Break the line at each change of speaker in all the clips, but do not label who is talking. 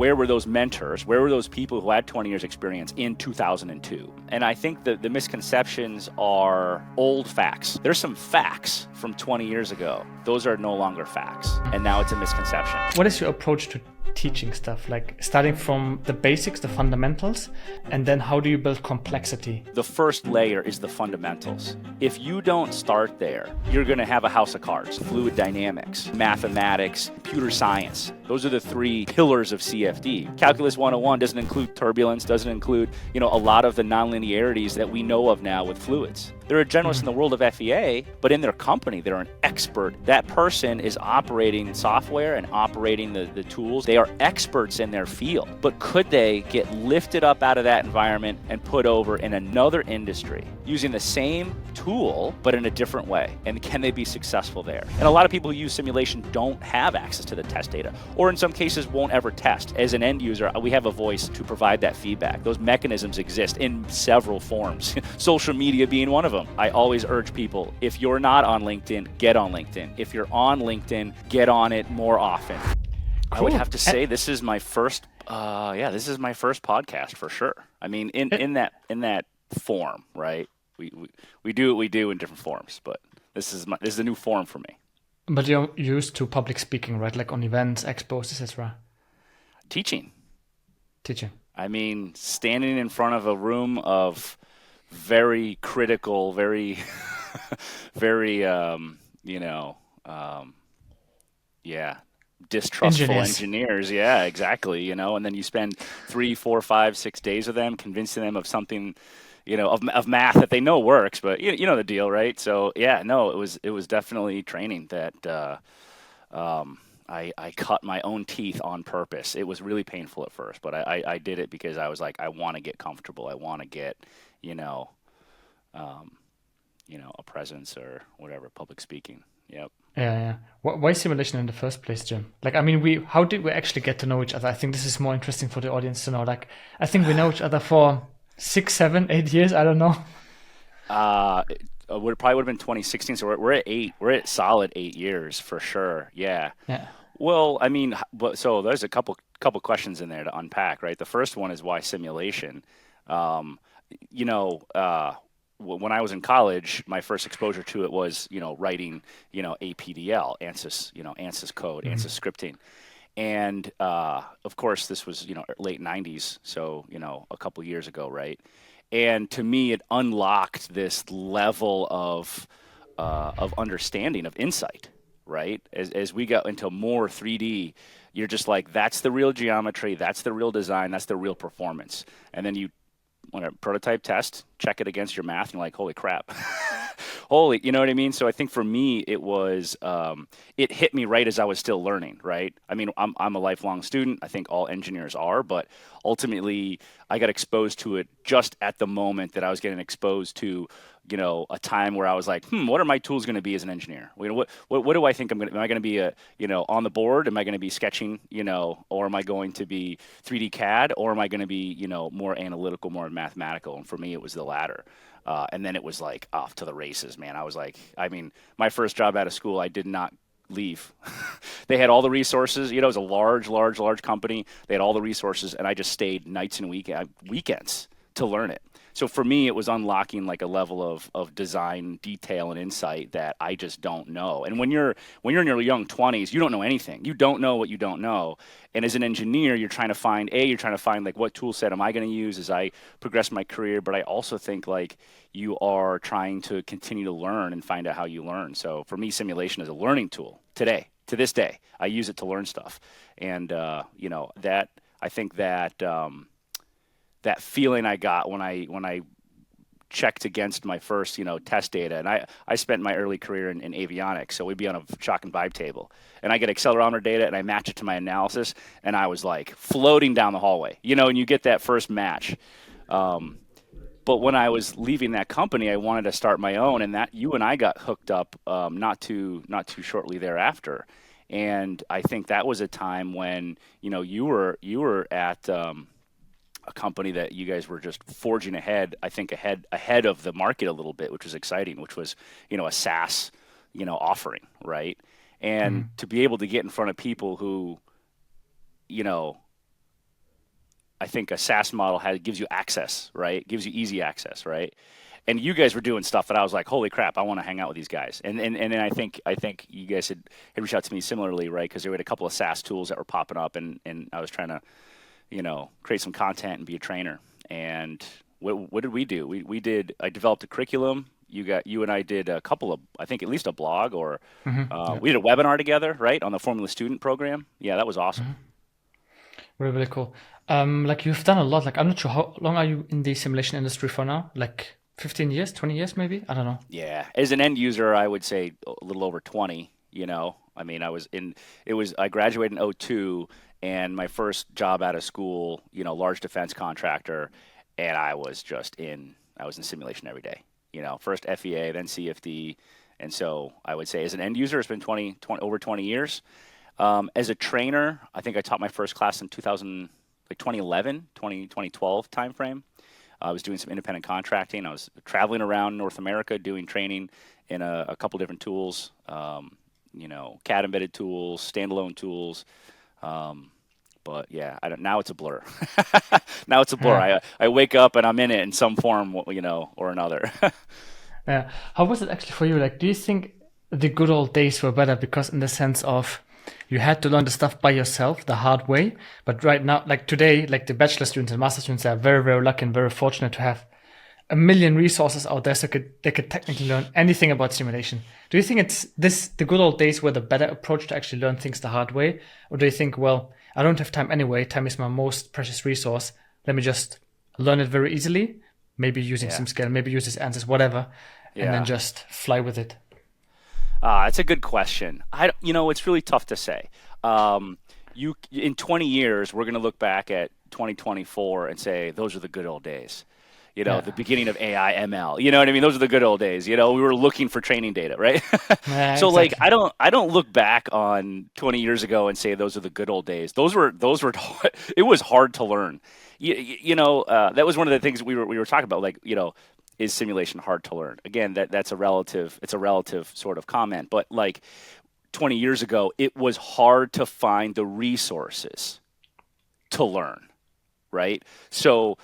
where were those mentors? Where were those people who had 20 years experience in 2002? And I think that the misconceptions are old facts. There's some facts from 20 years ago. Those are no longer facts. And now it's a misconception.
What is your approach to teaching stuff, like starting from the basics, the fundamentals, and then how do you build complexity?
The first layer is the fundamentals. If you don't start there, you're going to have a house of cards. Fluid dynamics, mathematics, computer science. Those are the three pillars of CFD. Calculus 101 doesn't include turbulence, doesn't include, a lot of the nonlinearities that we know of now with fluids. They're a generalist in the world of FEA, but in their company, they're an expert. That person is operating software and operating the tools. They are experts in their field. But could they get lifted up out of that environment and put over in another industry using the same tool, but in a different way? And can they be successful there? And a lot of people who use simulation don't have access to the test data, or in some cases won't ever test. As an end user, we have a voice to provide that feedback. Those mechanisms exist in several forms, social media being one of them. I always urge people, if you're not on LinkedIn, get on LinkedIn. If you're on LinkedIn, get on it more often. Cool. I would have to say this is my first podcast for sure. I mean, in that form, right? We do what we do in different forms, but this is a new form for me.
But you're used to public speaking, right? Like on events, expos, etc.
Teaching.
I
mean, standing in front of a room of very critical, very, very, distrustful engineers. Yeah, exactly. And then you spend 3, 4, 5, 6 days with them, convincing them of something, of math that they know works, but you know the deal, right? So yeah, no, it was definitely training that I cut my own teeth on purpose. It was really painful at first, but I did it because I was like, I want to get comfortable. I want to get, a presence or whatever, public speaking. Yep.
Yeah. Why simulation in the first place, Jim? Like, I mean, how did we actually get to know each other? I think this is more interesting for the audience to know. Like, I think we know each other for 6, 7, 8 years. I don't know.
It probably would have been 2016. So we're at 8. We're at solid 8 years for sure. Yeah. Well, I mean, so there's a couple questions in there to unpack, right? The first one is why simulation. When I was in college, my first exposure to it was, writing, APDL, ansys code, ansys scripting. And, of course, this was, late 90s. So, a couple years ago, right? And to me, it unlocked this level of understanding, of insight, right? As we got into more 3D, you're just like, that's the real geometry, that's the real design, that's the real performance. And then you want a prototype test, check it against your math, and you're like, holy crap. You know what I mean? So I think for me, it was, it hit me right as I was still learning, right? I mean, I'm a lifelong student. I think all engineers are, but ultimately I got exposed to it just at the moment that I was getting exposed to, a time where I was like, what are my tools going to be as an engineer? What do I think am I going to be on the board? Am I going to be sketching, or am I going to be 3D CAD, or am I going to be, more analytical, more mathematical? And for me, it was the latter. And then it was like off to the races, man. I was like, my first job out of school, I did not leave. They had all the resources. It was a large company. They had all the resources, and I just stayed nights and weekends to learn it. So for me, it was unlocking like a level of design, detail, and insight that I just don't know. And when you're in your young 20s, you don't know anything. You don't know what you don't know. And as an engineer, you're trying to find like what tool set am I going to use as I progress my career. But I also think like you are trying to continue to learn and find out how you learn. So for me, simulation is a learning tool today. To this day, I use it to learn stuff. And that I think that. That feeling I got when I checked against my first, test data, and I spent my early career in avionics, so we'd be on a shock and vibe table, and I get accelerometer data, and I match it to my analysis, and I was like floating down the hallway, and you get that first match. But when I was leaving that company, I wanted to start my own, and that you and I got hooked up not too shortly thereafter, and I think that was a time when you were at a company that you guys were just forging ahead, I think ahead of the market a little bit, which was exciting, which was, a SaaS, offering, right? And to be able to get in front of people who, I think a SaaS model gives you access, right? Gives you easy access, right? And you guys were doing stuff that I was like, holy crap, I want to hang out with these guys. And then I think you guys had reached out to me similarly, right? Because there were a couple of SaaS tools that were popping up, and I was trying to, create some content and be a trainer. And what did we do? I developed a curriculum. You and I did a couple of, I think at least a blog, or
Yeah.
we did a webinar together, right, on the Formula Student program. Yeah, that was awesome.
Really, really cool. Like you've done a lot. Like I'm not sure how long are you in the simulation industry for now? Like 15 years, 20 years maybe? I don't know.
Yeah, as an end user, I would say a little over 20. I mean, I graduated in '02, and my first job out of school, large defense contractor, and I was in simulation every day. First FEA, then CFD, and so I would say as an end user, it's been 20 over 20 years. As a trainer, I think I taught my first class in 2000, like 2011, 2012 timeframe. I was doing some independent contracting. I was traveling around North America doing training in a couple different tools, CAD embedded tools, standalone tools. But yeah, now it's a blur. Now it's a blur.
Yeah.
I wake up and I'm in it in some form, or another.
Yeah. How was it actually for you? Like, do you think the good old days were better because in the sense of you had to learn the stuff by yourself the hard way, but right now, like today, like the bachelor students and master students are very, very lucky and very fortunate to have a million resources out there so they could technically learn anything about simulation. Do you think it's the good old days were the better approach to actually learn things the hard way? Or do you think, well, I don't have time anyway, time is my most precious resource, let me just learn it very easily, maybe using
Yeah,
some skill, maybe use this answers, whatever, and then
yeah.
just fly with it?
It's a good question. It's really tough to say. You In 20 years, we're going to look back at 2024 and say those are the good old days.
Yeah.
The beginning of AI, ML. You know what I mean? Those are the good old days. We were looking for training data, right?
Yeah,
So like,
exactly.
I don't look back on 20 years ago and say those are the good old days. Those were it was hard to learn. That was one of the things we were talking about. Like, is simulation hard to learn? Again, it's a relative sort of comment, but like 20 years ago, it was hard to find the resources to learn, right? So,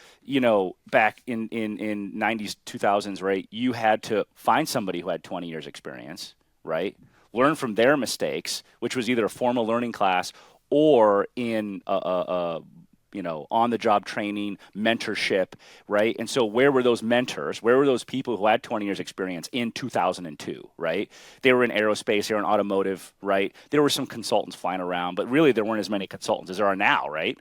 back in 90s, 2000s, right, you had to find somebody who had 20 years experience, right? Learn from their mistakes, which was either a formal learning class or in on the job training, mentorship, right? And so where were those mentors? Where were those people who had 20 years experience in 2002, right? They were in aerospace, they were in automotive, right? There were some consultants flying around, but really there weren't as many consultants as there are now, right?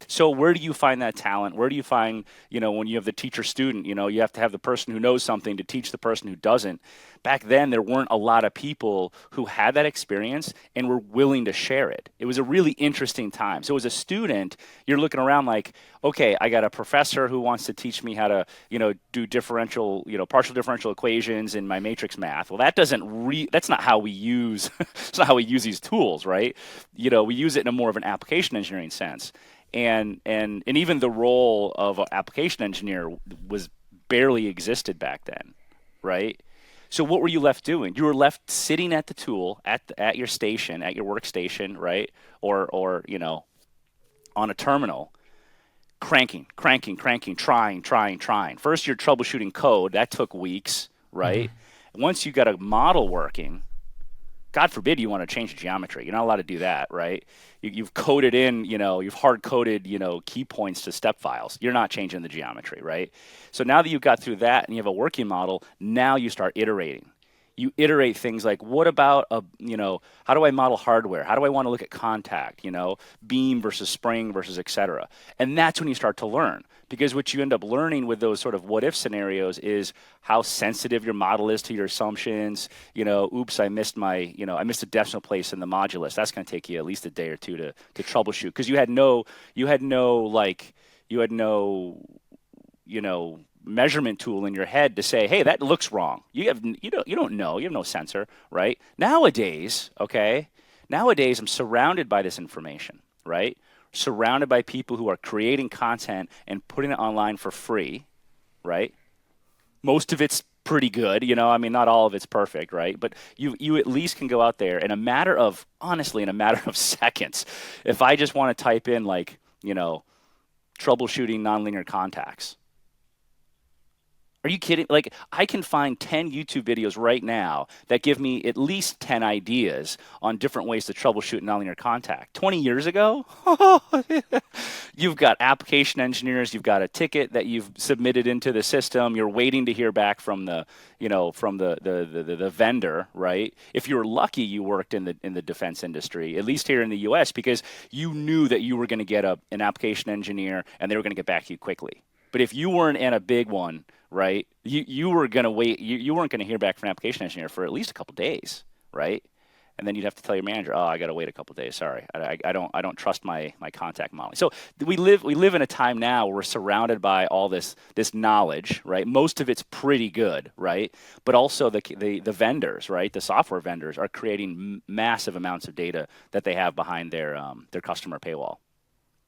So where do you find that talent? Where do you find, when you have the teacher student, you have to have the person who knows something to teach the person who doesn't. Back then, there weren't a lot of people who had that experience and were willing to share it. It was a really interesting time. So as a student, you're looking around like, okay, I got a professor who wants to teach me how to, do partial differential equations in my matrix math. Well, that's not how we use, it's not how we use these tools, right? We use it in a more of an application engineering sense. And even the role of an application engineer was barely existed back then, right? So what were you left doing? You were left sitting at the tool at your station, at your workstation, right? Or on a terminal, cranking, trying. First, you're troubleshooting code. That took weeks, right? Once you got a model working, God forbid you want to change the geometry. You're not allowed to do that, right? You've coded in, you've hard coded, key points to step files. You're not changing the geometry, right? So now that you've got through that and you have a working model, now you start iterating. You iterate things like, what about how do I model hardware? How do I want to look at contact? Beam versus spring versus et cetera. And that's when you start to learn, because what you end up learning with those sort of what if scenarios is how sensitive your model is to your assumptions. Oops, I missed a decimal place in the modulus. That's going to take you at least a day or two to troubleshoot, because you had no measurement tool in your head to say, hey, that looks wrong. You don't know. You have no sensor, right? Nowadays, I'm surrounded by this information, right? Surrounded by people who are creating content and putting it online for free, right? Most of it's pretty good, I mean, not all of it's perfect, right? But you at least can go out there in a matter of seconds. If I just want to type in troubleshooting nonlinear contacts. Are you kidding? Like, I can find 10 YouTube videos right now that give me at least 10 ideas on different ways to troubleshoot nonlinear contact. 20 years ago, you've got application engineers, you've got a ticket that you've submitted into the system, you're waiting to hear back from the, from the vendor, right? If you're lucky, you worked in the defense industry, at least here in the US, because you knew that you were going to get an application engineer and they were going to get back to you quickly. But if you weren't in a big one, right, you were going to wait. You weren't going to hear back from an application engineer for at least a couple days, right? And then you'd have to tell your manager, "Oh, I got to wait a couple days. Sorry, I don't trust my contact modeling." So we live in a time now where we're surrounded by all this knowledge, right? Most of it's pretty good, right? But also the vendors, right? The software vendors are creating massive amounts of data that they have behind their customer paywall.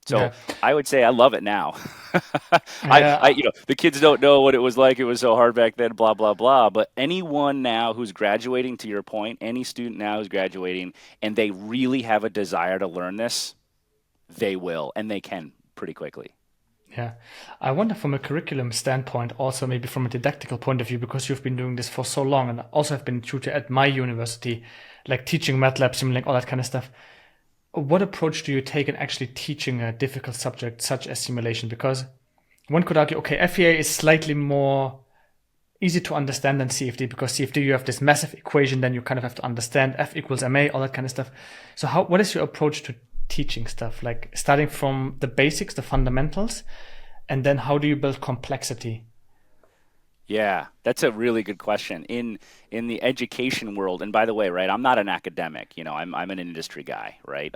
So
Yeah.
I would say I love it now.
Yeah.
The kids don't know what it was like. It was so hard back then, blah, blah, blah. But anyone now who's graduating, to your point, any student now who's graduating and they really have a desire to learn this, they will, and they can pretty quickly.
Yeah. I wonder from a curriculum standpoint, also maybe from a didactical point of view, because you've been doing this for so long and also have been a tutor at my university, like teaching MATLAB, Simulink, all that kind of stuff. What approach do you take in actually teaching a difficult subject such as simulation? Because one could argue, okay, FEA is slightly more easy to understand than CFD, because CFD you have this massive equation, then you kind of have to understand F equals MA, all that kind of stuff. So what is your approach to teaching stuff? Like starting from the basics, the fundamentals, and then how do you build complexity?
Yeah, that's a really good question. In the education world, and by the way, right, I'm not an academic. I'm an industry guy, right?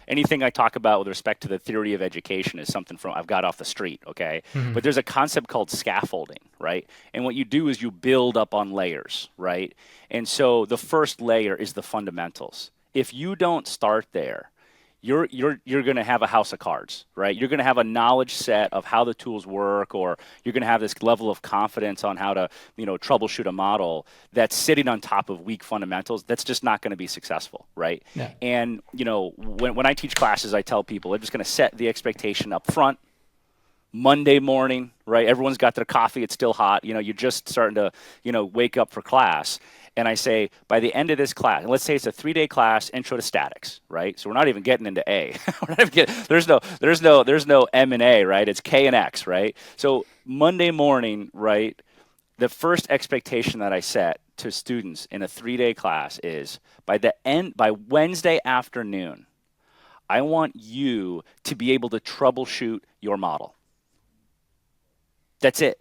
Anything I talk about with respect to the theory of education is something I've got off the street, okay?
Mm-hmm.
But there's a concept called scaffolding, right? And what you do is you build up on layers, right? And so the first layer is the fundamentals. If you don't start there, you're going to have a house of cards, right? You're going to have a knowledge set of how the tools work, or you're going to have this level of confidence on how to, troubleshoot a model that's sitting on top of weak fundamentals. That's just not going to be successful, right?
Yeah.
And, when I teach classes, I tell people I'm just going to set the expectation up front. Monday morning, right? Everyone's got their coffee. It's still hot. You're just starting to, wake up for class. And I say, by the end of this class, and let's say it's a 3-day class, intro to statics, right? So we're not even getting into A. There's no M and A, right? It's K and X, right? So Monday morning, right? The first expectation that I set to students in a 3-day class is by Wednesday afternoon, I want you to be able to troubleshoot your model. That's it.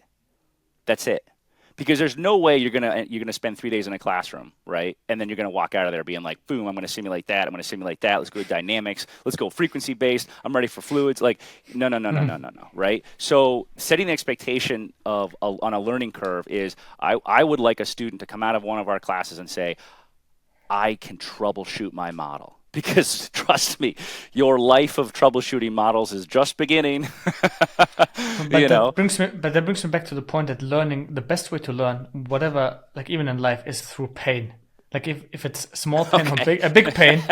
Because there's no way you're gonna spend 3 days in a classroom, right? And then you're gonna walk out of there being like, boom, I'm gonna simulate that. Let's go dynamics. Let's go frequency based. I'm ready for fluids. Like, no, right? So setting the expectation on a learning curve is I would like a student to come out of one of our classes and say, I can troubleshoot my model. Because trust me, your life of troubleshooting models is just beginning.
That brings me back to the point that learning, the best way to learn, whatever, like even in life, is through pain. Like if it's small pain or a big pain,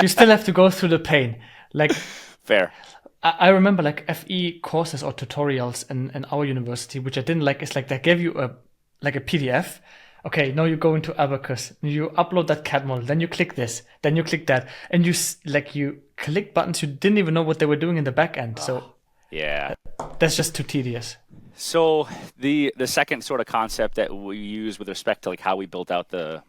you still have to go through the pain. Like
fair.
I remember like FE courses or tutorials in our university, which I didn't like. It's like they gave you a PDF. Okay, now you go into Abacus, you upload that CAD model, then you click this, then you click that, and you click buttons you didn't even know what they were doing in the back end. So
yeah,
that's just too tedious.
So the second sort of concept that we use with respect to like how we built out the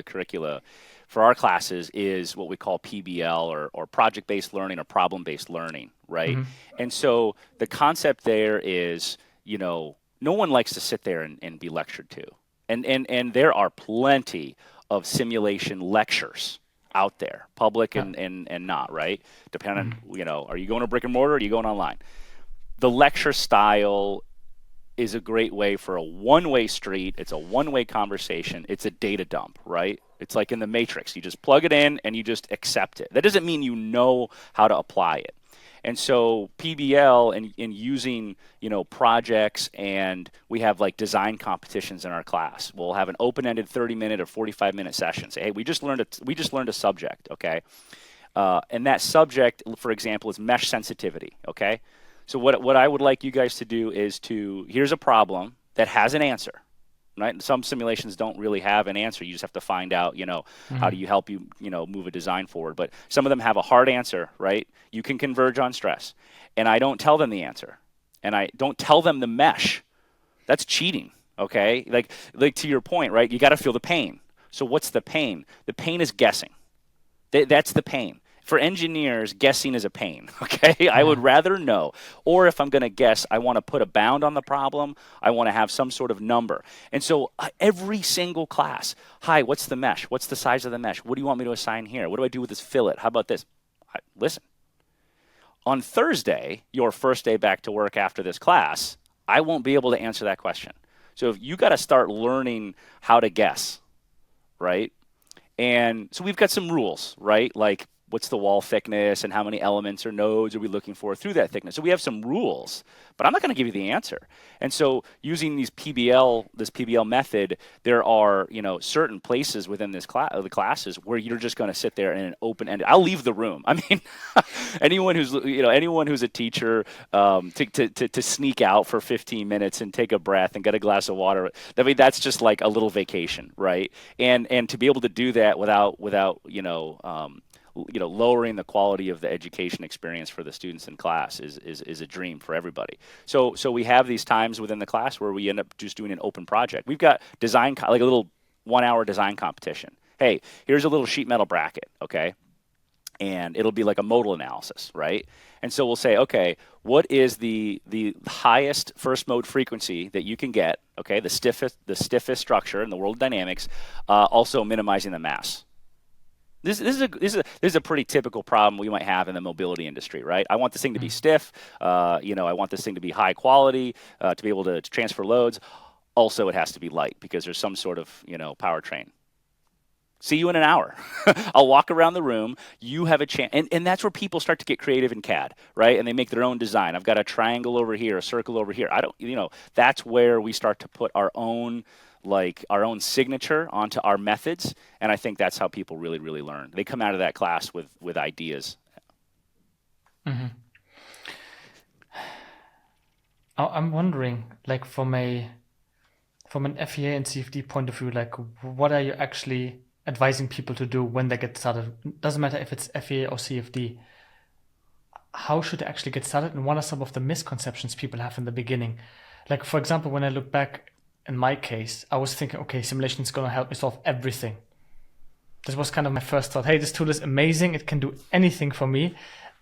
curricula for our classes is what we call PBL or project-based learning or problem-based learning, right? Mm-hmm. And so the concept there is, no one likes to sit there and be lectured to. And there are plenty of simulation lectures out there, public and not, right? Depending on, are you going to brick and mortar or are you going online? The lecture style is a great way for a one-way street. It's a one-way conversation. It's a data dump, right? It's like in the Matrix. You just plug it in and you just accept it. That doesn't mean you know how to apply it. And so PBL in using, projects, and we have like design competitions in our class. We'll have an open-ended 30-minute or 45-minute session. Say, hey, we just learned a subject, okay? And that subject, for example, is mesh sensitivity. Okay, so what I would like you guys to do is here's a problem that has an answer. Right? Some simulations don't really have an answer. You just have to find out, how do you help move a design forward. But some of them have a hard answer, right? You can converge on stress. And I don't tell them the answer. And I don't tell them the mesh. That's cheating, okay? Like to your point, right? You got to feel the pain. So what's the pain? The pain is guessing. That's the pain. For engineers, guessing is a pain, okay? I would rather know. Or if I'm going to guess, I want to put a bound on the problem. I want to have some sort of number. And so every single class, hi, what's the mesh? What's the size of the mesh? What do you want me to assign here? What do I do with this fillet? How about this? Listen, on Thursday, your first day back to work after this class, I won't be able to answer that question. So if you got to start learning how to guess, right? And so we've got some rules, right? Like what's the wall thickness and how many elements or nodes are we looking for through that thickness. So we have some rules, but I'm not going to give you the answer. And so using this PBL method, there are, certain places within the classes where you're just going to sit there in an open-ended. I'll leave the room. I mean, anyone who's a teacher, to sneak out for 15 minutes and take a breath and get a glass of water. I mean, that's just like a little vacation, right? And to be able to do that without lowering the quality of the education experience for the students in class is a dream for everybody. So we have these times within the class where we end up just doing an open project. We've got like a little 1 hour design competition. Hey, here's a little sheet metal bracket, okay? And it'll be like a modal analysis, right? And so we'll say, okay, what is the highest first mode frequency that you can get, okay, the stiffest structure in the world of dynamics, also minimizing the mass. This is a pretty typical problem we might have in the mobility industry, right? I want this thing to be stiff. I want this thing to be high quality, to be able to transfer loads. Also, it has to be light because there's some sort of powertrain. See you in an hour. I'll walk around the room. You have a chance. And that's where people start to get creative in CAD, right? And they make their own design. I've got a triangle over here, a circle over here. That's where we start to put our own signature onto our methods. And I think that's how people really, really learn. They come out of that class with ideas.
Mm-hmm. I'm wondering, like from an FEA and CFD point of view, like what are you actually advising people to do when they get started? Doesn't matter if it's FEA or CFD. How should they actually get started? And what are some of the misconceptions people have in the beginning? Like, for example, when I look back in my case, I was thinking, okay, simulation is going to help me solve everything. This was kind of my first thought. Hey, this tool is amazing. It can do anything for me,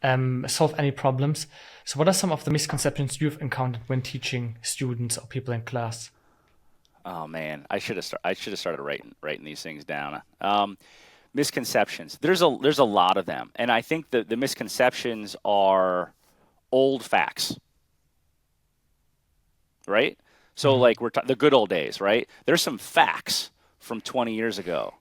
solve any problems. So what are some of the misconceptions you've encountered when teaching students or people in class?
Oh man, I should have started writing these things down. Misconceptions. There's a lot of them, and I think the misconceptions are old facts, right? So like the good old days, right? There's some facts from 20 years ago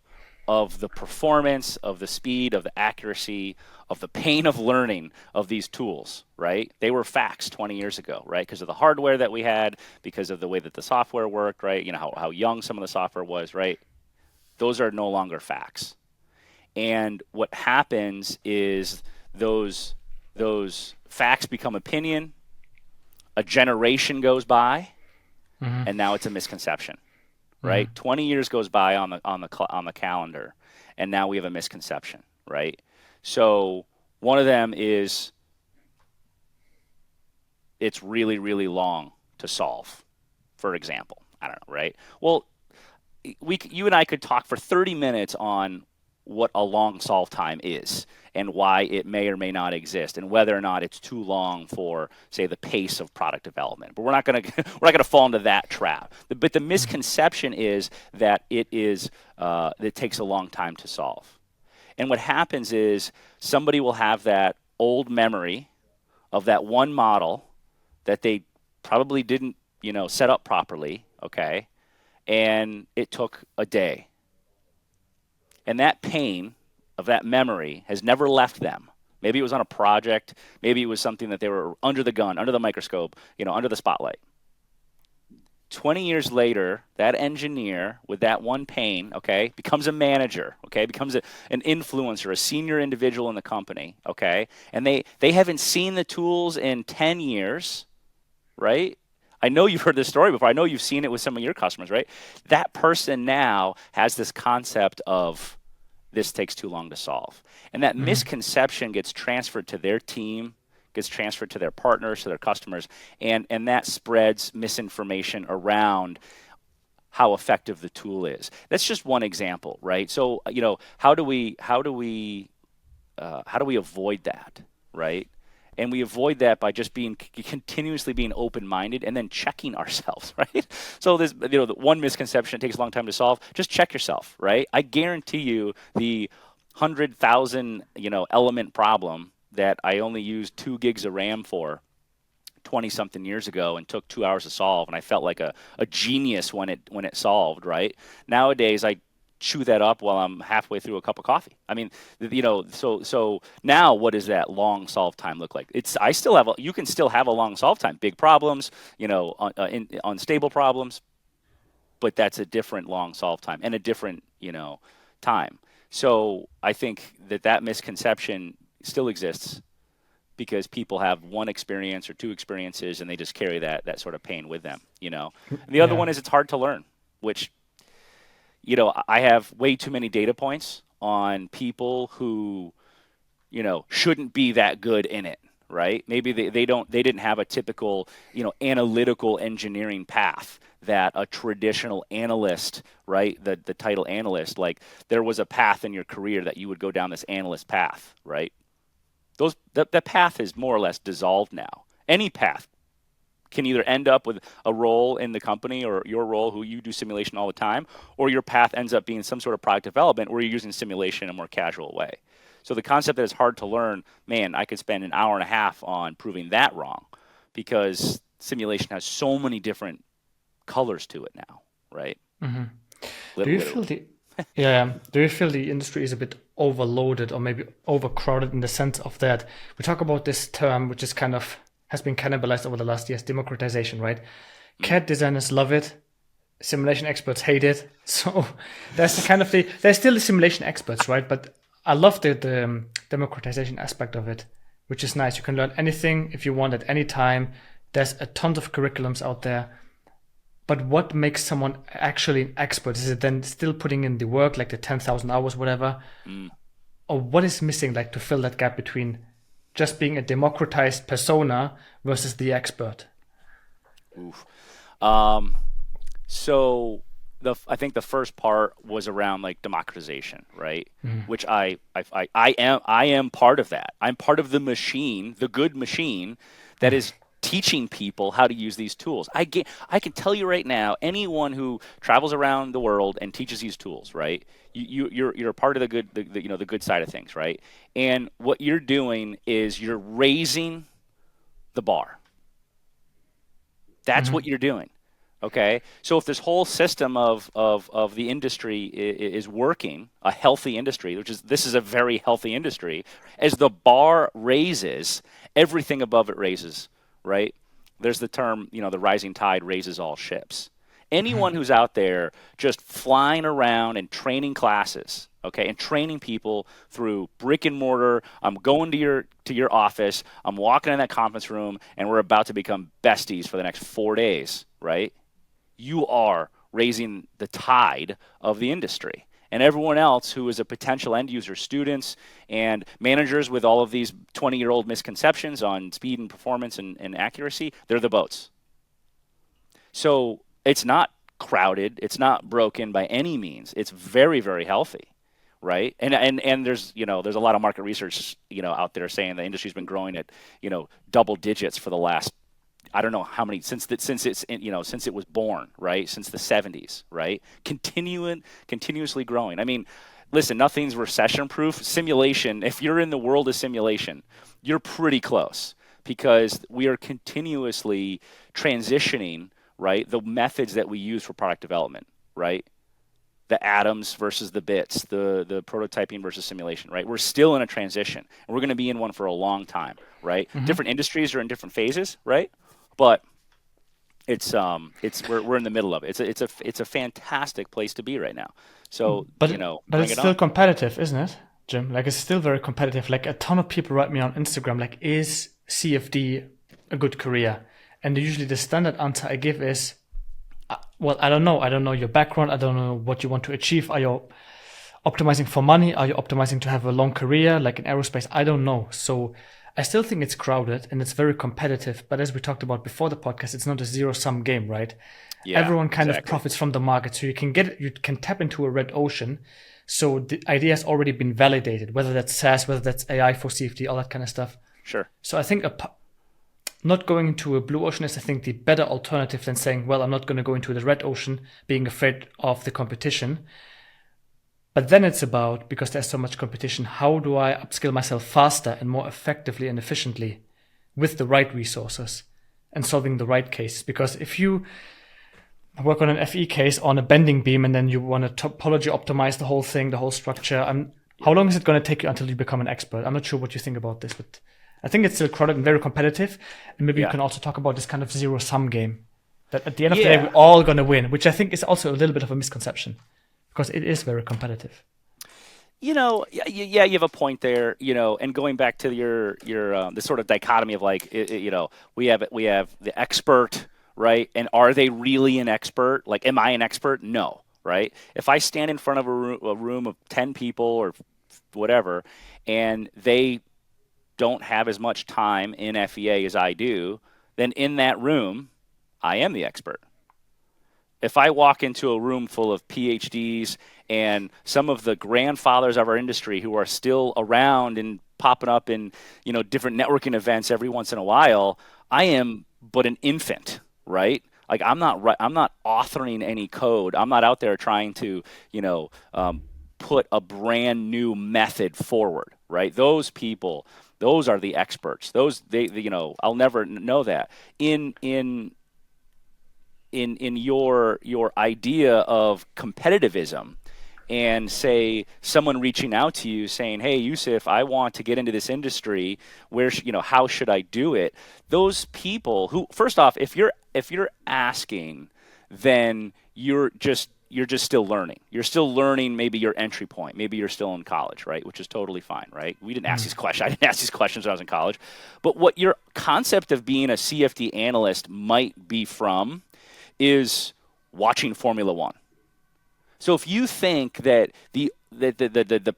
of the performance, of the speed, of the accuracy, of the pain of learning of these tools, right? They were facts 20 years ago, right? Because of the hardware that we had, because of the way that the software worked, right? How young some of the software was, right? Those are no longer facts. And what happens is those facts become opinion, a generation goes by, and now it's a misconception. Right, 20 years goes by on the calendar, and now we have a misconception. Right, so one of them is it's really, really long to solve. For example, I don't know. Right. Well, you and I could talk for 30 minutes on what a long solve time is and why it may or may not exist and whether or not it's too long for, say, the pace of product development. But we're not going to fall into that trap. But the misconception is that it takes a long time to solve. And what happens is somebody will have that old memory of that one model that they probably didn't, set up properly, okay? And it took a day. And that pain of that memory has never left them. Maybe it was on a project. Maybe it was something that they were under the gun, under the microscope, under the spotlight. 20 years later, that engineer with that one pain, okay, becomes a manager, okay, becomes an influencer, a senior individual in the company, okay, and they haven't seen the tools in 10 years, right? I know you've heard this story before. I know you've seen it with some of your customers, right? That person now has this concept of this takes too long to solve. And that misconception gets transferred to their team, gets transferred to their partners, to their customers, and that spreads misinformation around how effective the tool is. That's just one example, right? So, how do we avoid that, right? And we avoid that by just continuously being open-minded and then checking ourselves, right? So the one misconception, it takes a long time to solve. Just check yourself, right? I guarantee you the 100,000 element problem that I only used 2 gigs of RAM for 20 something years ago and took 2 hours to solve, and I felt like a genius when it solved, right? Nowadays I chew that up while I'm halfway through a cup of coffee. I mean, so now what does that long solve time look like? You can still have a long solve time, big problems, unstable problems, but that's a different long solve time and a different, time. So I think that misconception still exists because people have one experience or 2 experiences and they just carry that sort of pain with them. And the other
Yeah.
one is it's hard to learn, which I have way too many data points on people who, shouldn't be that good in it, right? Maybe they didn't have a typical, analytical engineering path that a traditional analyst, right? The title analyst, like there was a path in your career that you would go down this analyst path, right? The path is more or less dissolved now. Any path can either end up with a role in the company or your role who you do simulation all the time, or your path ends up being some sort of product development where you're using simulation in a more casual way. So the concept that it's hard to learn, man, I could spend an hour and a half on proving that wrong because simulation has so many different colors to it now, right?
Do you feel
Literally.
the yeah, do you feel the industry is a bit overloaded or maybe overcrowded in the sense of that we talk about this term which is kind of has been cannibalized over the last years, democratization, right?
Mm.
CAD designers love it, simulation experts hate it. So there's there's still the simulation experts, right? But I love the democratization aspect of it, which is nice. You can learn anything if you want at any time. There's a tons of curriculums out there. But what makes someone actually an expert? Is it then still putting in the work, like the 10,000 hours, whatever?
Mm.
Or what is missing, like to fill that gap between just being a democratized persona versus the expert?
Oof. So I think the first part was around like democratization, right? Which I am part of that. I'm part of the machine, the good machine that is teaching people how to use these tools. I can tell you right now, anyone who travels around the world and teaches these tools, right? You're a part of the good side of things, right? And what you're doing is you're raising the bar. That's what you're doing. Okay, so if this whole system of the industry is working, a healthy industry, this is a very healthy industry, as the bar raises, everything above it raises, right? There's the term, the rising tide raises all ships. Anyone who's out there just flying around and training classes, okay, and training people through brick and mortar. I'm going to your office. I'm walking in that conference room, and we're about to become besties for the next 4 days, right? You are raising the tide of the industry. And everyone else who is a potential end user, students and managers with all of these 20-year-old misconceptions on speed and performance and accuracy, they're the boats. So it's not crowded. It's not broken by any means. It's very, very healthy, right? And there's a lot of market research, out there saying the industry's been growing at, double digits for the last, I don't know how many, since it was born, right? Since the 70s, right? Continuously growing. I mean, listen, nothing's recession proof. Simulation, if you're in the world of simulation, you're pretty close because we are continuously transitioning, right? The methods that we use for product development, right? The atoms versus the bits, the prototyping versus simulation, right? We're still in a transition, and we're going to be in one for a long time, right? Different industries are in different phases, right? But it's we're in the middle of it. It's a fantastic place to be right now. So,
But
bring
it's
it
still
on.
competitive, isn't it, Jim? Like it's still very competitive. Like a ton of people write me on Instagram, like, is CFD a good career? And usually the standard answer I give is, well, I don't know. I don't know your background. I don't know what you want to achieve. Are you optimizing for money? Are you optimizing to have a long career like in aerospace? I don't know. So I still think it's crowded and it's very competitive. But as we talked about before the podcast, it's not a zero sum game, right?
Yeah,
Everyone kind of
exactly.
profits from the market. So you can tap into a red ocean. So the idea has already been validated, whether that's SaaS, whether that's AI for safety, all that kind of stuff.
Sure.
So I think not going into a blue ocean is, I think, the better alternative than saying, well, I'm not going to go into the red ocean, being afraid of the competition. But then it's about, because there's so much competition, how do I upskill myself faster and more effectively and efficiently with the right resources and solving the right cases? Because if you work on an FE case on a bending beam and then you want to topology optimize the whole thing, the whole structure,
Yeah.
how long is it going to take you until you become an expert? I'm not sure what you think about this, but I think it's still crowded and very competitive. And maybe you
Yeah.
can also talk about this kind of zero sum game that at the end of the day, we're
Yeah.
all going to win, which I think is also a little bit of a misconception because it is very competitive.
Yeah, you have a point there, and going back to your the sort of dichotomy of like, we have the expert, right? And are they really an expert? Like, am I an expert? No, right? If I stand in front of a room of 10 people or whatever, and they don't have as much time in FEA as I do, then in that room, I am the expert. If I walk into a room full of PhDs and some of the grandfathers of our industry who are still around and popping up in different networking events every once in a while, I am but an infant, right? Like I'm not authoring any code. I'm not out there trying to put a brand new method forward, right? Those people, those are the experts. I'll never know that in your idea of competitivism, and say someone reaching out to you saying, hey, Jousef, I want to get into this industry, how should I do it? Those people who, first off, if you're asking, then you're just still learning. You're still learning maybe your entry point. Maybe you're still in college, right? Which is totally fine, right? We didn't ask these questions. I didn't ask these questions when I was in college. But what your concept of being a CFD analyst might be from is watching Formula One. So if you think that the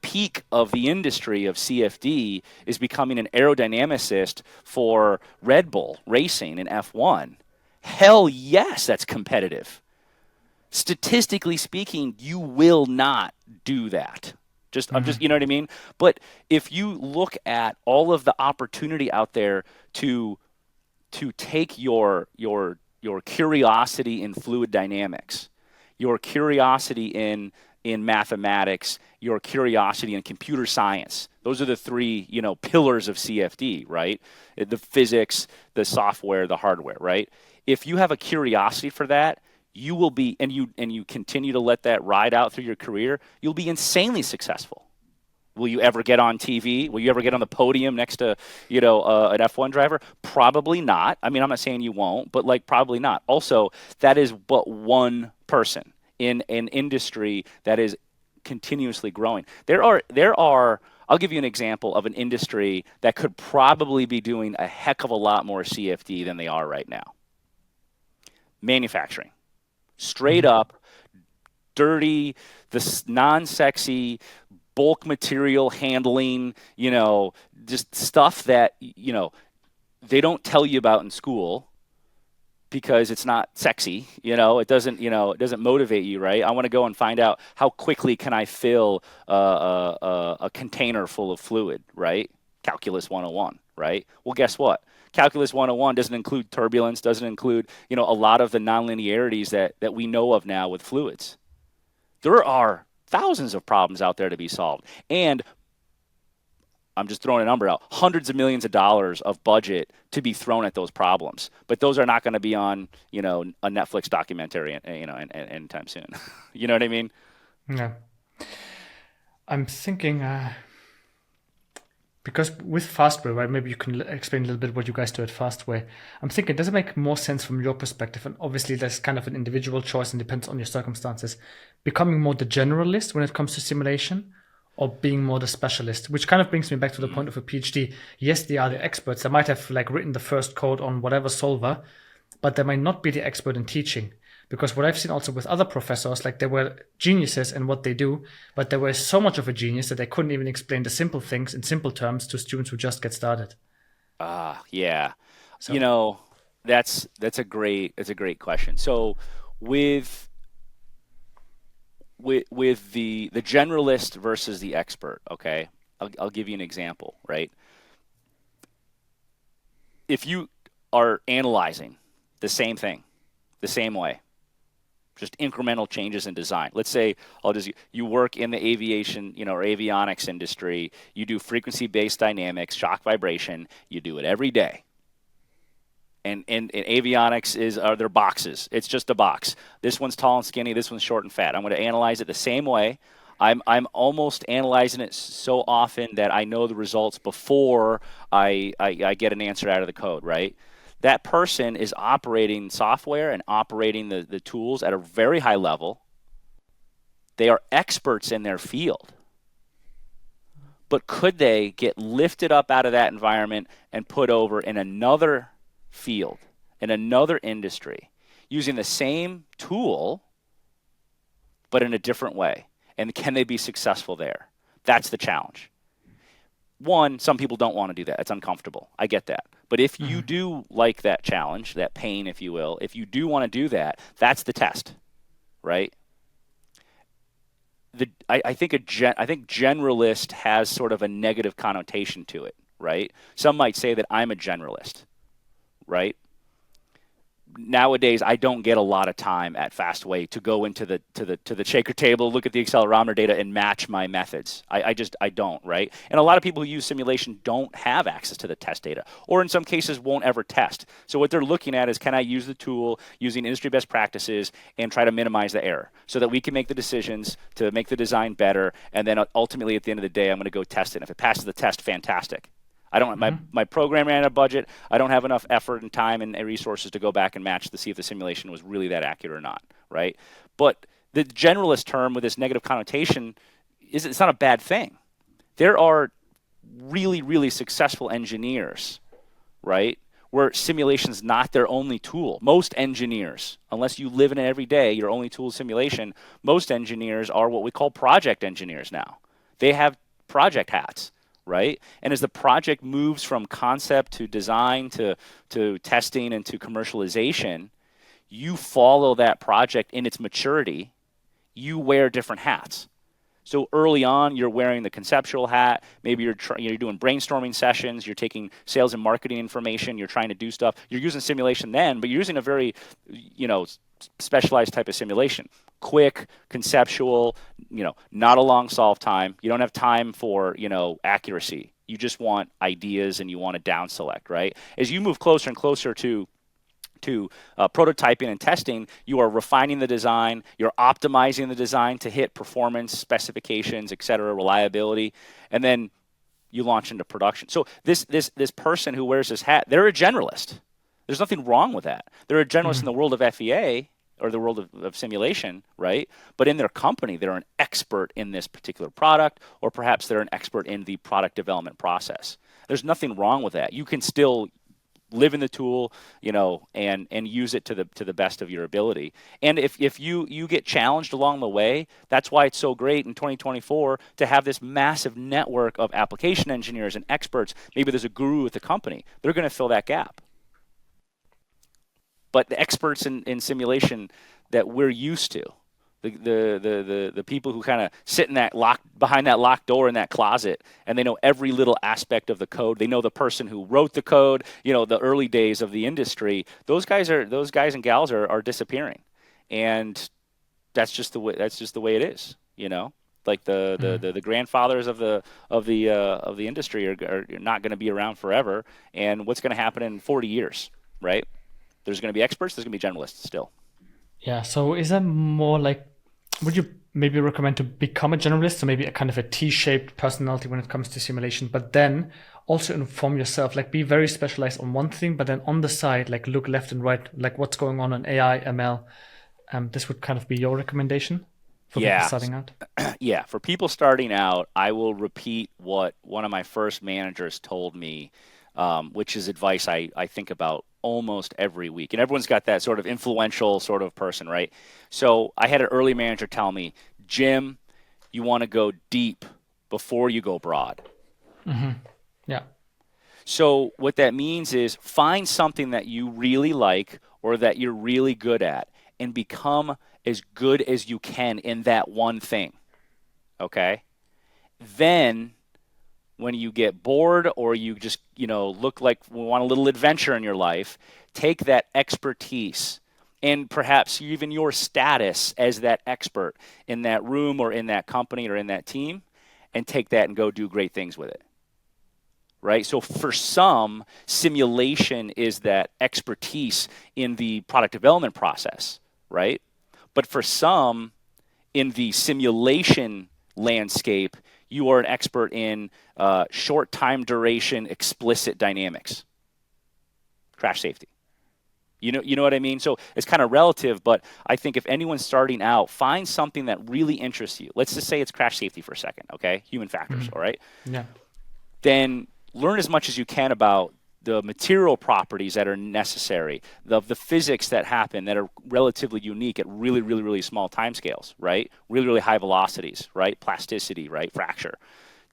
peak of the industry of CFD is becoming an aerodynamicist for Red Bull racing in F1, hell yes, that's competitive. Statistically speaking, you will not do that. I'm just, you know what I mean? But if you look at all of the opportunity out there to take your curiosity in fluid dynamics, your curiosity in mathematics, your curiosity in computer science. Those are the three, pillars of CFD, right? The physics, the software, the hardware, right? If you have a curiosity for that, you will be, and you continue to let that ride out through your career, you'll be insanely successful. Will you ever get on TV? Will you ever get on the podium next to, an F1 driver? Probably not. I mean, I'm not saying you won't, but like probably not. Also, that is but one person in an industry that is continuously growing. There are. I'll give you an example of an industry that could probably be doing a heck of a lot more CFD than they are right now. Manufacturing, straight up, dirty, the non-sexy bulk material handling, just stuff that, they don't tell you about in school because it's not sexy, it doesn't motivate you, right? I want to go and find out how quickly can I fill a container full of fluid, right? Calculus 101, right? Well, guess what? Calculus 101 doesn't include turbulence, doesn't include, a lot of the nonlinearities that we know of now with fluids. There are thousands of problems out there to be solved. And I'm just throwing a number out, hundreds of millions of dollars of budget to be thrown at those problems. But those are not going to be on, a Netflix documentary, anytime soon. You know what I mean?
Yeah. I'm thinking because with Fastway, right? Maybe you can explain a little bit what you guys do at Fastway. I'm thinking, does it make more sense from your perspective? And obviously, there's kind of an individual choice and depends on your circumstances. Becoming more the generalist when it comes to simulation, or being more the specialist, which kind of brings me back to the point of a PhD. Yes, they are the experts. They might have like written the first code on whatever solver, but they might not be the expert in teaching. Because what I've seen also with other professors, like they were geniuses in what they do, but they were so much of a genius that they couldn't even explain the simple things in simple terms to students who just get started.
Yeah. You
So,
know, that's a great question. So with the generalist versus the expert, okay? I'll give you an example, right? If you are analyzing the same thing the same way, just incremental changes in design. Let's say you work in the aviation, or avionics industry. You do frequency-based dynamics, shock vibration. You do it every day. And avionics are their boxes. It's just a box. This one's tall and skinny. This one's short and fat. I'm going to analyze it the same way. I'm almost analyzing it so often that I know the results before I get an answer out of the code, right? That person is operating software and operating the tools at a very high level. They are experts in their field. But could they get lifted up out of that environment and put over in another field, in another industry, using the same tool, but in a different way? And can they be successful there? That's the challenge. One, some people don't want to do that. It's uncomfortable. I get that. But if you do like that challenge, that pain, if you will, if you do want to do that, that's the test, right? I think generalist has sort of a negative connotation to it, right? Some might say that I'm a generalist, right? Nowadays I don't get a lot of time at Fastway to go into the shaker table, look at the accelerometer data, and match my methods. I don't, right? And a lot of people who use simulation don't have access to the test data, or in some cases won't ever test. So what they're looking at is, can I use the tool using industry best practices and try to minimize the error so that we can make the decisions to make the design better, and then ultimately at the end of the day I'm going to go test it. And if it passes the test, fantastic. I don't. My program ran out of budget. I don't have enough effort and time and resources to go back and match to see if the simulation was really that accurate or not, right? But the generalist term with this negative connotation it's not a bad thing. There are really, really successful engineers, right, where simulation's not their only tool. Most engineers, unless you live in it every day, your only tool is simulation. Most engineers are what we call project engineers now. They have project hats, right? And as the project moves from concept to design to testing and to commercialization, you follow that project in its maturity. You wear different hats. So early on, you're wearing the conceptual hat. Maybe you're doing brainstorming sessions. You're taking sales and marketing information. You're trying to do stuff. You're using simulation then, but you're using a very, specialized type of simulation. Quick, conceptual, not a long solve time. You don't have time for, accuracy. You just want ideas and you want to down select, right? As you move closer and closer to prototyping and testing, you are refining the design, you're optimizing the design to hit performance, specifications, et cetera, reliability, and then you launch into production. So this person who wears this hat, they're a generalist. There's nothing wrong with that. They're a generalist in the world of FEA or the world of simulation, right? But in their company, they're an expert in this particular product, or perhaps they're an expert in the product development process. There's nothing wrong with that. You can still live in the tool, and use it to the best of your ability. And if you get challenged along the way, that's why it's so great in 2024 to have this massive network of application engineers and experts. Maybe there's a guru at the company. They're going to fill that gap. But the experts in simulation that we're used to, the people who kind of sit in that behind that locked door in that closet, and they know every little aspect of the code. They know the person who wrote the code. The early days of the industry. Those guys and gals are disappearing, and that's just the way it is. Like the grandfathers of the industry are not going to be around forever. And what's going to happen in 40 years, right? There's going to be experts. There's going to be generalists still.
yeah. So is that more like, would you maybe recommend to become a generalist, so maybe a kind of a T-shaped personality when it comes to simulation, but then also inform yourself, like be very specialized on one thing, but then on the side, like look left and right, like what's going on in AI, ML. This would kind of be your recommendation for people
Yeah.
starting out.
Yeah. For people starting out, I will repeat what one of my first managers told me, which is advice I think about almost every week. And everyone's got that sort of influential sort of person, right? So I had an early manager tell me, Jim, you want to go deep before you go broad.
Yeah.
So what that means is find something that you really like or that you're really good at and become as good as you can in that one thing. Okay? Then when you get bored or you just, look like we want a little adventure in your life, take that expertise and perhaps even your status as that expert in that room or in that company or in that team and take that and go do great things with it. Right? So for some, simulation is that expertise in the product development process, right? But for some, in the simulation landscape, you are an expert in short time duration, explicit dynamics, crash safety. You know what I mean? So it's kind of relative, but I think if anyone's starting out, find something that really interests you. Let's just say it's crash safety for a second, okay? Human factors, all right?
Yeah.
Then learn as much as you can about the material properties that are necessary, the physics that happen that are relatively unique at really, really, really small timescales, right? Really, really high velocities, right? Plasticity, right? Fracture.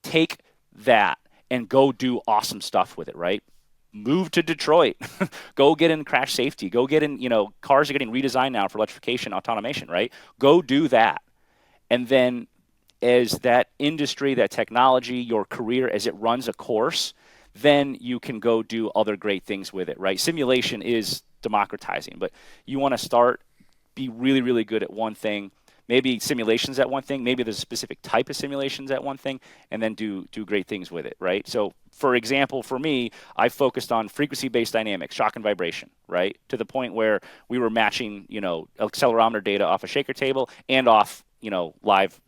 Take that and go do awesome stuff with it, right? Move to Detroit. Go get in crash safety. Go get in, cars are getting redesigned now for electrification, automation, right? Go do that. And then as that industry, that technology, your career, as it runs a course, then you can go do other great things with it, right? Simulation is democratizing, but you want to be really, really good at one thing. Maybe simulations at one thing, maybe there's a specific type of simulations at one thing, and then do great things with it, right? So, for example, for me, I focused on frequency-based dynamics, shock and vibration, right? To the point where we were matching, accelerometer data off a shaker table and off live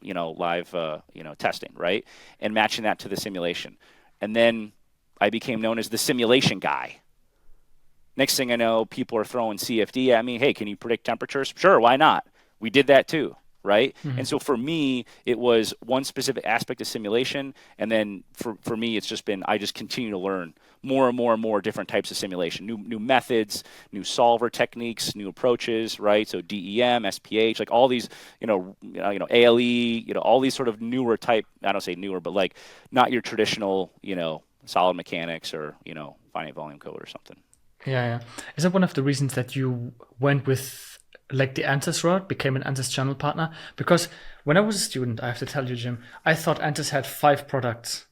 testing, right? And matching that to the simulation. And then I became known as the simulation guy. Next thing I know, people are throwing CFD at me. Hey, can you predict temperatures? Sure, why not? We did that too, right? Mm-hmm. And so for me, it was one specific aspect of simulation. And then for me, it's just been, I just continue to learn more and more and more different types of simulation, new methods, new solver techniques, new approaches, right? So DEM, SPH, like all these, ALE, all these sort of newer type, I don't say newer, but like not your traditional, solid mechanics or, finite volume code or something.
Yeah. Is that one of the reasons that you went with like the ansys route, became an ansys channel partner? Because when I was a student, I have to tell you, Jim, I thought ansys had 5 products.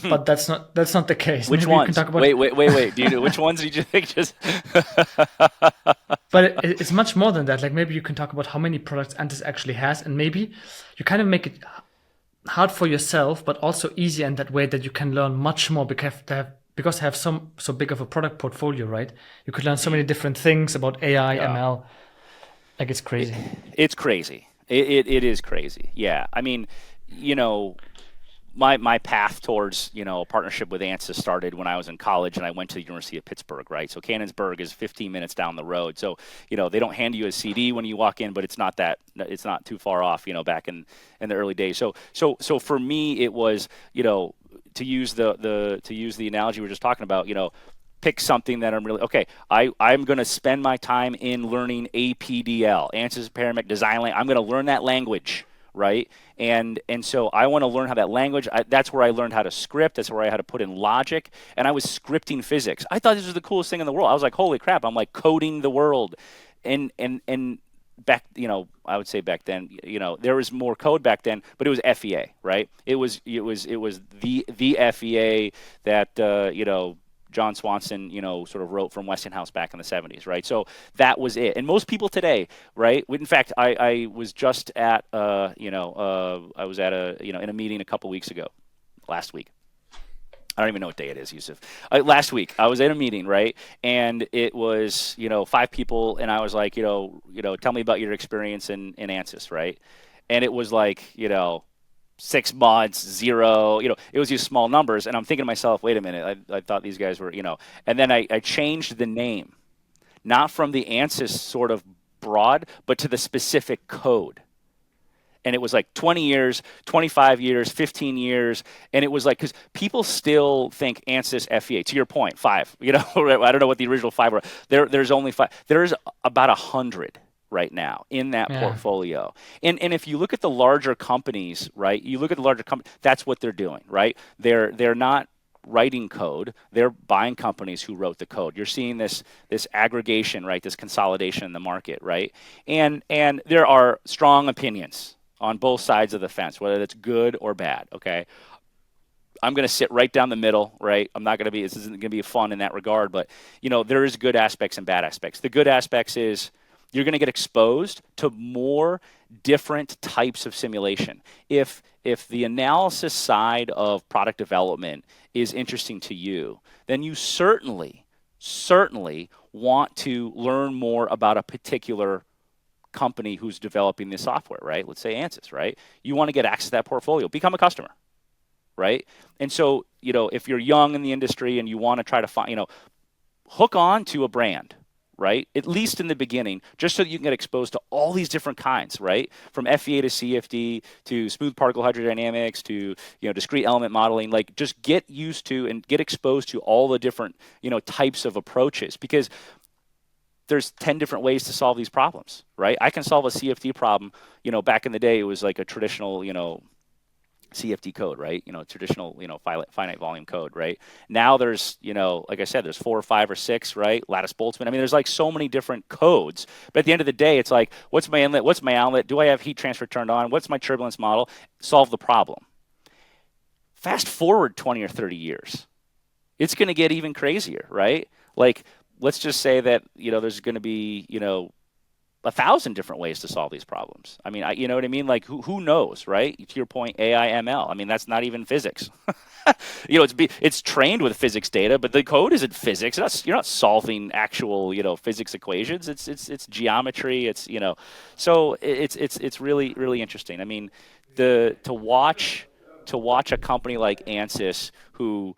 But that's not the case.
Which
Maybe
ones?
You can talk about...
Wait. Which ones did you think just...
But it's much more than that. Like maybe you can talk about how many products ansys actually has, and maybe you kind of make it hard for yourself, but also easier in that way that you can learn much more because they have so big of a product portfolio, right? You could learn so many different things about AI, ML. Like it's crazy.
It's crazy. It is crazy. Yeah. I mean, my path towards, a partnership with ansys started when I was in college and I went to the University of Pittsburgh, right? So Canonsburg is 15 minutes down the road. So, they don't hand you a CD when you walk in, but it's not too far off, back in the early days. So for me, it was, to use the analogy we were just talking about, pick something that I'm really okay. I'm going to spend my time in learning APDL, ANSYS Paramedic Design Language. I'm going to learn that language, right? And so I want to learn how that language. That's where I learned how to script. That's where I had to put in logic. And I was scripting physics. I thought this was the coolest thing in the world. I was like, holy crap! I'm like coding the world. And back, I would say back then, there was more code back then, but it was FEA, right? It was the FEA that John Swanson, sort of wrote from Westinghouse back in the 70s, right? So that was it. And most people today, right? In fact, I was just at, I was at in a meeting a couple weeks ago, last week. I don't even know what day it is, Jousef. Last week, I was at a meeting, right? And it was, 5 people, and I was like, tell me about your experience in ANSYS, right? and it was like, 6 months, zero, it was these small numbers. And I'm thinking to myself, wait a minute, I thought these guys were, and then I changed the name, not from the ANSYS sort of broad, but to the specific code. And it was like 20 years, 25 years, 15 years. And it was like, because people still think ANSYS FEA, to your point, five, I don't know what the original five were. There's only five. There's about 100 right now in that
Yeah.
portfolio. And if you look at the larger companies, right, that's what they're doing, right? They're not writing code, they're buying companies who wrote the code. You're seeing this aggregation, right, this consolidation in the market, right? And there are strong opinions on both sides of the fence, whether that's good or bad, okay? I'm going to sit right down the middle, right? This isn't going to be fun in that regard, but, there is good aspects and bad aspects. The good aspects is you're going to get exposed to more different types of simulation. If the analysis side of product development is interesting to you, then you certainly want to learn more about a particular company who's developing the software, right? Let's say ANSYS, right? You want to get access to that portfolio, become a customer, right? And so, if you're young in the industry and you want to try to find, hook on to a brand, right? At least in the beginning, just so that you can get exposed to all these different kinds, right? From FEA to CFD to smooth particle hydrodynamics to, discrete element modeling. Like, just get used to and get exposed to all the different, types of approaches, because there's 10 different ways to solve these problems, right? I can solve a CFD problem. Back in the day, it was like a traditional, CFD code, right? Traditional, finite volume code, right? Now there's, like I said, there's 4 or 5 or 6, right? Lattice Boltzmann. I mean, there's like so many different codes. But at the end of the day, it's like, what's my inlet? What's my outlet? Do I have heat transfer turned on? What's my turbulence model? Solve the problem. Fast forward 20 or 30 years, it's going to get even crazier, right? Like, let's just say that, there's going to be, 1,000 different ways to solve these problems. I mean, you know what I mean? Like, who knows, right? To your point, AI, ML. I mean, that's not even physics. It's trained with physics data, but the code isn't physics. You're not solving actual, physics equations. It's geometry. So it's really, really interesting. I mean, to watch a company like ANSYS who,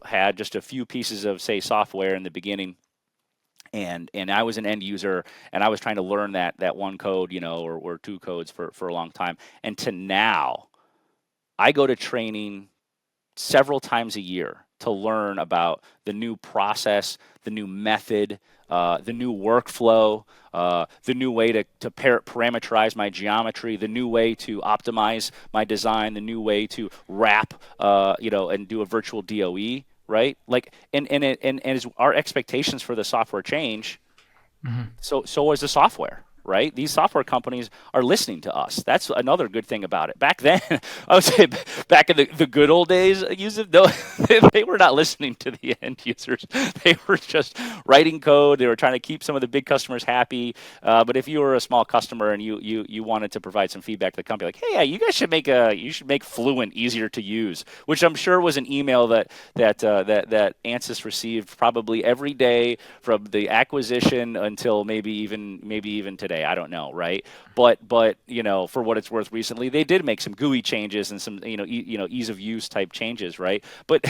had just a few pieces of, say, software in the beginning, and I was an end user, and I was trying to learn that one code, or 2 codes for a long time. And to now, I go to training several times a year to learn about the new process, the new method, the new workflow, the new way to parameterize my geometry, the new way to optimize my design, the new way to wrap, and do a virtual DOE, right? Like, and as our expectations for the software change, so is the software, right? These software companies are listening to us. That's another good thing about it. Back then, I would say back in the good old days, Jousef, no, they were not listening to the end users. They were just writing code. They were trying to keep some of the big customers happy. But if you were a small customer and you wanted to provide some feedback to the company, like, hey, you guys should make Fluent easier to use, which I'm sure was an email that ANSYS received probably every day from the acquisition until maybe even today. I don't know, right? But for what it's worth, recently they did make some GUI changes and some ease of use type changes, right? But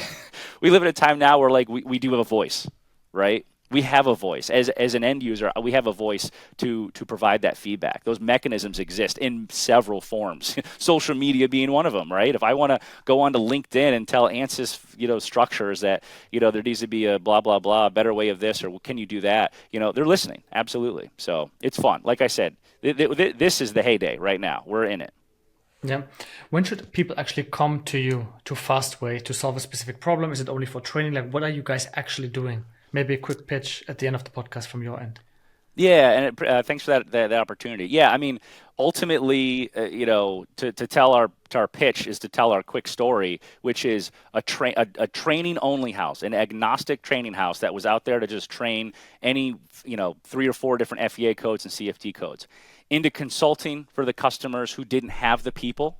we live at a time now where, like, we do have a voice, right? We have a voice as an end user. We have a voice to provide that feedback. Those mechanisms exist in several forms. Social media being one of them, right? If I want to go onto LinkedIn and tell ANSYS, structures that there needs to be a blah blah blah better way of this, or can you do that? They're listening, absolutely. So it's fun. Like I said, this is the heyday right now. We're in it.
Yeah. When should people actually come to you, to Fastway, to solve a specific problem? Is it only for training? Like, what are you guys actually doing? Maybe a quick pitch at the end of the podcast from your end.
Yeah, and thanks for that opportunity. Yeah, I mean, ultimately, to tell our pitch is to tell our quick story, which is a training only house, an agnostic training house that was out there to just train any 3 or 4 different FEA codes and CFD codes into consulting for the customers who didn't have the people,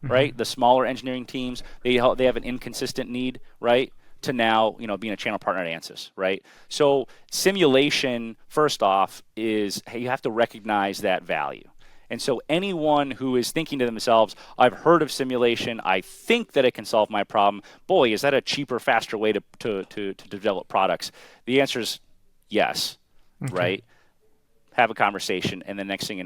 right? The smaller engineering teams, they have an inconsistent need, right? To now, being a channel partner at ANSYS, right? So simulation, first off, is, hey, you have to recognize that value. And so anyone who is thinking to themselves, I've heard of simulation, I think that it can solve my problem, boy, is that a cheaper, faster way to develop products? The answer is yes,
Okay.
right? Have a conversation, and the next thing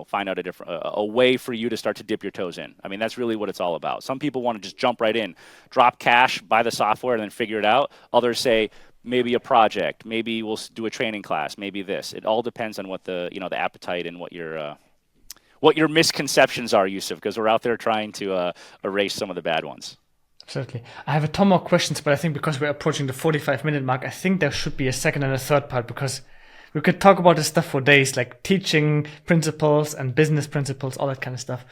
find out a way for you to start to dip your toes in. I mean, that's really what it's all about. Some people want to just jump right in, drop cash, buy the software, and then figure it out. Others say maybe a project, maybe we'll do a training class, maybe this. It all depends on what the appetite and what your misconceptions are, Jousef, because we're out there trying to erase some of the bad ones.
Absolutely. I have a ton more questions, but I think because we're approaching the 45-minute mark, I think there should be a second and a third part because we could talk about this stuff for days, like teaching principles and business principles, all that kind of stuff.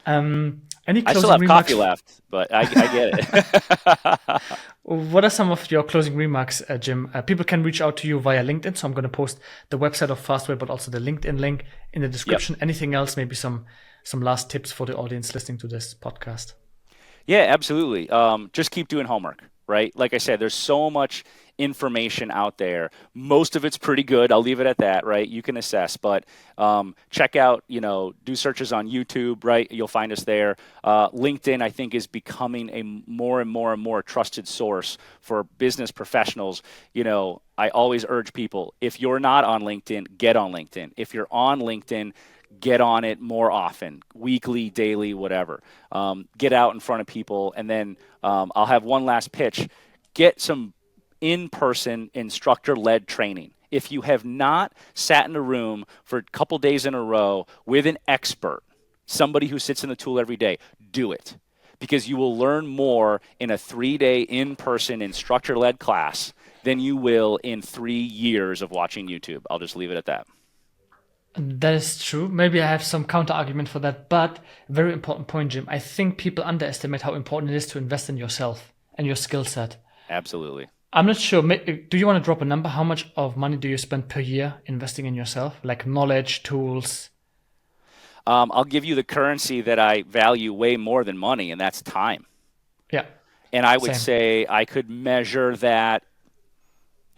Any
I still
closing
have
remarks?
coffee left, but I get it.
What are some of your closing remarks, Jim? People can reach out to you via LinkedIn, so I'm going to post the website of Fastway, but also the LinkedIn link in the
Yep.
description. Anything else? Maybe some last tips for the audience listening to this podcast.
Yeah, absolutely. Just keep doing homework, right? Like I said, there's so much information out there. Most of it's pretty good. I'll leave it at that, right? You can assess, but check out, do searches on YouTube, right? You'll find us there. LinkedIn, I think, is becoming a more and more and more trusted source for business professionals. I always urge people, if you're not on LinkedIn, get on LinkedIn. If you're on LinkedIn, get on it more often, weekly, daily, whatever. Get out in front of people. And then I'll have one last pitch. Get some in-person instructor-led training. If you have not sat in a room for a couple days in a row with an expert, somebody who sits in the tool every day, do it. Because you will learn more in a 3-day in-person instructor-led class than you will in 3 years of watching YouTube. I'll just leave it at that.
That is true. Maybe I have some counter argument for that, but very important point, Jim. I think people underestimate how important it is to invest in yourself and your skill set.
Absolutely.
I'm not sure. Do you want to drop a number? How much of money do you spend per year investing in yourself? Like knowledge, tools?
I'll give you the currency that I value way more than money, and that's time.
Yeah,
And I would
same.
say I could measure that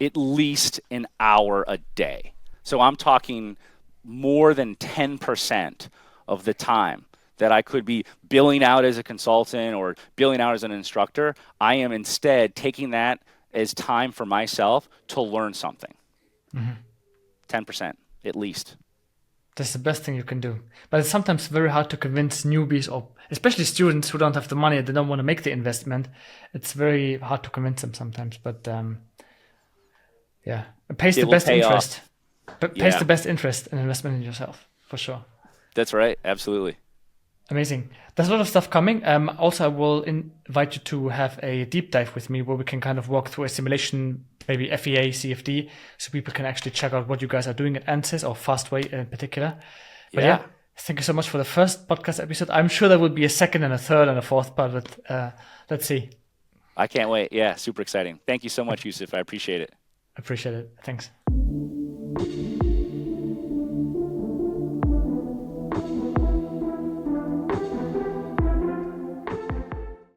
at least an hour a day. So I'm talking more than 10% of the time that I could be billing out as a consultant or billing out as an instructor. I am instead taking that as time for myself to learn something. 10% at least.
That's the best thing you can do. But it's sometimes very hard to convince newbies or especially students who don't have the money and they don't want to make the investment. It's very hard to convince them sometimes. But yeah, it pays
It
the
will
best
pay
interest.
off.
But pays
Yeah,
the best interest in investment in yourself, for sure.
that's right. Absolutely.
Amazing. There's a lot of stuff coming. Also, I will invite you to have a deep dive with me where we can kind of walk through a simulation, maybe FEA, CFD, so people can actually check out what you guys are doing at ansys or Fastway in particular. But
Yeah.
yeah, thank you so much for the first podcast episode. I'm sure there will be a second and a third and a fourth part, but let's see.
I can't wait. Yeah, super exciting. Thank you so much, Jousef. I appreciate it.
Appreciate it. Thanks.